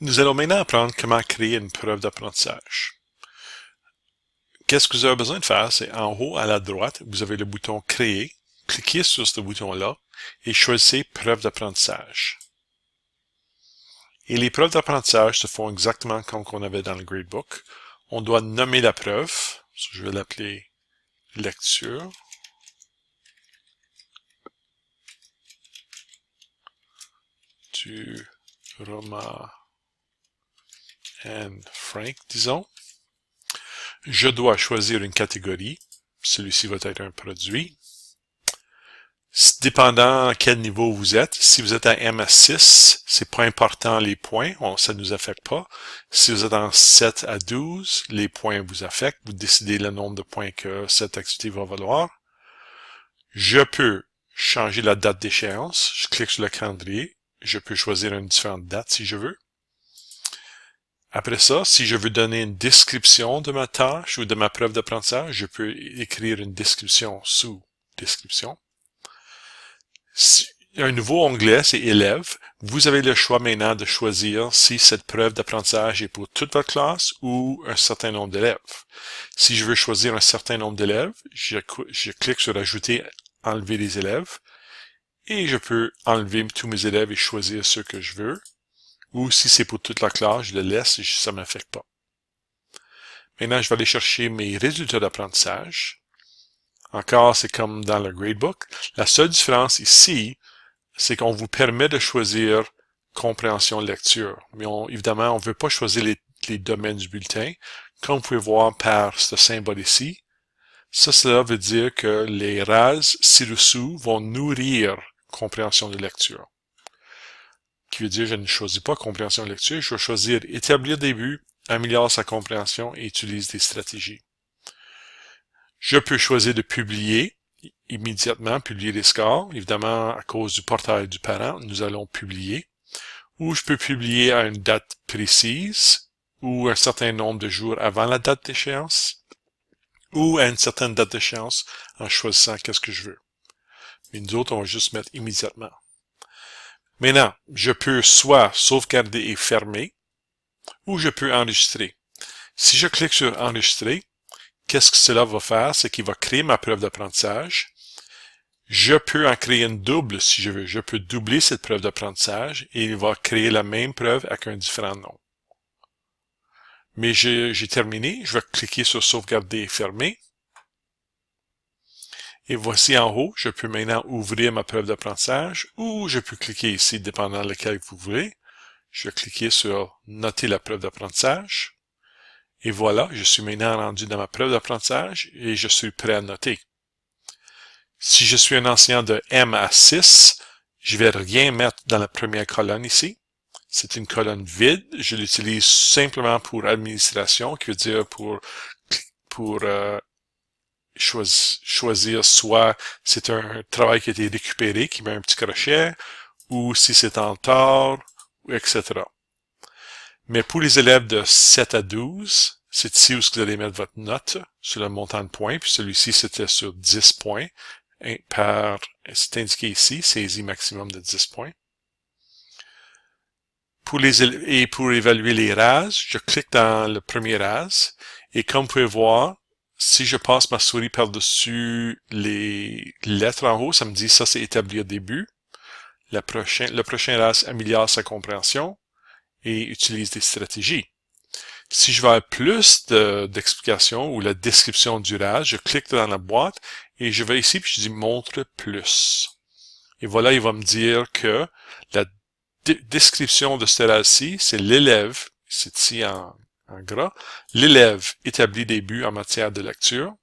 Nous allons maintenant apprendre comment créer une preuve d'apprentissage. Qu'est-ce que vous avez besoin de faire? C'est en haut à la droite, vous avez le bouton Créer. Cliquez sur ce bouton-là et choisissez Preuve d'apprentissage. Et les preuves d'apprentissage se font exactement comme on avait dans le gradebook. On doit nommer la preuve. Je vais l'appeler lecture. Du roman Anne Frank, disons. Je dois choisir une catégorie. Celui-ci va être un produit. Dépendant à quel niveau vous êtes, si vous êtes à MS6, c'est pas important les points, ça ne nous affecte pas. Si vous êtes en 7 à 12, les points vous affectent. Vous décidez le nombre de points que cette activité va valoir. Je peux changer la date d'échéance. Je clique sur le calendrier. Je peux choisir une différente date si je veux. Après ça, si je veux donner une description de ma tâche ou de ma preuve d'apprentissage, je peux écrire une description sous description. Un nouveau onglet, c'est élèves. Vous avez le choix maintenant de choisir si cette preuve d'apprentissage est pour toute votre classe ou un certain nombre d'élèves. Si je veux choisir un certain nombre d'élèves, je clique sur ajouter, enlever les élèves et je peux enlever tous mes élèves et choisir ceux que je veux. Ou si c'est pour toute la classe, je le laisse et ça ne m'affecte pas. Maintenant, je vais aller chercher mes résultats d'apprentissage. Encore, c'est comme dans le gradebook. La seule différence ici, c'est qu'on vous permet de choisir compréhension lecture. Mais évidemment, on ne veut pas choisir les domaines du bulletin. Comme vous pouvez voir par ce symbole ici, cela veut dire que les rases ci-dessous vont nourrir compréhension de lecture. Qui veut dire je ne choisis pas compréhension de lecture, je vais choisir établir des buts, améliore sa compréhension et utilise des stratégies. Je peux choisir de publier immédiatement, publier les scores. Évidemment, à cause du portail du parent, nous allons publier. Ou je peux publier à une date précise, ou un certain nombre de jours avant la date d'échéance, ou à une certaine date d'échéance en choisissant qu'est-ce que je veux. Mais nous autres, on va juste mettre immédiatement. Maintenant, je peux soit sauvegarder et fermer, ou je peux enregistrer. Si je clique sur enregistrer, qu'est-ce que cela va faire? C'est qu'il va créer ma preuve d'apprentissage. Je peux en créer une double si je veux. Je peux doubler cette preuve d'apprentissage et il va créer la même preuve avec un différent nom. Mais j'ai terminé. Je vais cliquer sur sauvegarder et fermer. Et voici en haut, je peux maintenant ouvrir ma preuve d'apprentissage ou je peux cliquer ici, dépendant lequel vous voulez. Je vais cliquer sur noter la preuve d'apprentissage. Et voilà, je suis maintenant rendu dans ma preuve d'apprentissage et je suis prêt à noter. Si je suis un enseignant de M à 6, je vais rien mettre dans la première colonne ici. C'est une colonne vide. Je l'utilise simplement pour administration, qui veut dire pour choisir soit c'est un travail qui a été récupéré, qui met un petit crochet, ou si c'est en retard, etc. Mais pour les élèves de 7 à 12, c'est ici où vous allez mettre votre note sur le montant de points, puis celui-ci c'était sur 10 points. C'est indiqué ici, saisie maximum de 10 points. Pour évaluer les rases, je clique dans le premier rase, et comme vous pouvez voir, si je passe ma souris par-dessus les lettres en haut, ça me dit ça c'est établir des buts. Le prochain rase améliore sa compréhension et utilise des stratégies. Si je veux avoir plus d'explications ou la description du rase, je clique dans la boîte et je vais ici puis je dis montre plus. Et voilà, il va me dire que la description de ce rase-ci, c'est l'élève, c'est ici en gras, l'élève établit des buts en matière de lecture.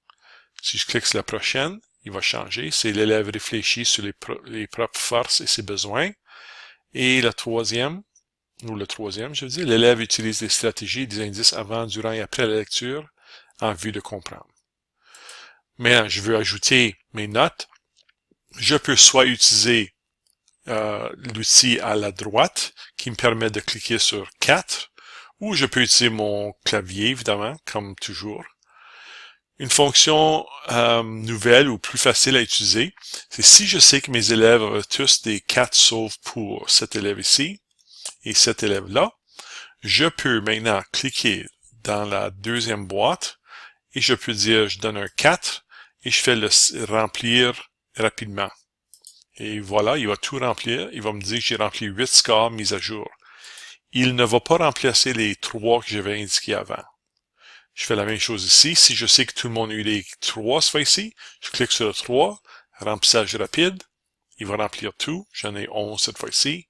Si je clique sur la prochaine, il va changer. C'est l'élève réfléchit sur les propres forces et ses besoins. Et la troisième, je veux dire, l'élève utilise des stratégies et des indices avant, durant et après la lecture en vue de comprendre. Mais je veux ajouter mes notes. Je peux soit utiliser l'outil à la droite qui me permet de cliquer sur 4 ou je peux utiliser mon clavier, évidemment, comme toujours. Une fonction nouvelle ou plus facile à utiliser, c'est si je sais que mes élèves ont tous des 4 sauf pour cet élève ici et cet élève-là, Je peux maintenant cliquer dans la deuxième boîte et je peux dire, je donne un 4 et je fais le remplir rapidement. Et voilà, il va tout remplir. Il va me dire que j'ai rempli 8 scores mis à jour. Il ne va pas remplacer les 3 que j'avais indiqués avant. Je fais la même chose ici. Si je sais que tout le monde a eu les 3 cette fois-ci, je clique sur le 3, remplissage rapide. Il va remplir tout. J'en ai 11 cette fois-ci.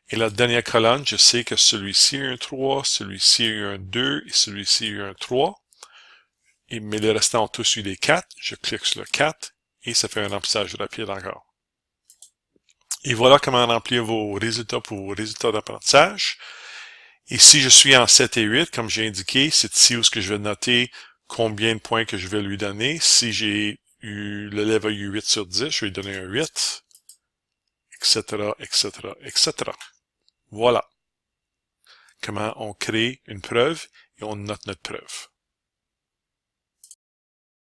Et la dernière colonne, je sais que celui-ci a un 3, celui-ci a un 2 et celui-ci a un 3. Mais les restants ont tous eu des 4. Je clique sur le 4 et ça fait un remplissage rapide encore. Et voilà comment remplir vos résultats pour vos résultats d'apprentissage. Et si je suis en 7 et 8, comme j'ai indiqué, c'est ici où je vais noter combien de points que je vais lui donner. Si l'élève a eu 8 sur 10, je vais lui donner un 8, etc., etc., etc. Voilà comment on crée une preuve et on note notre preuve.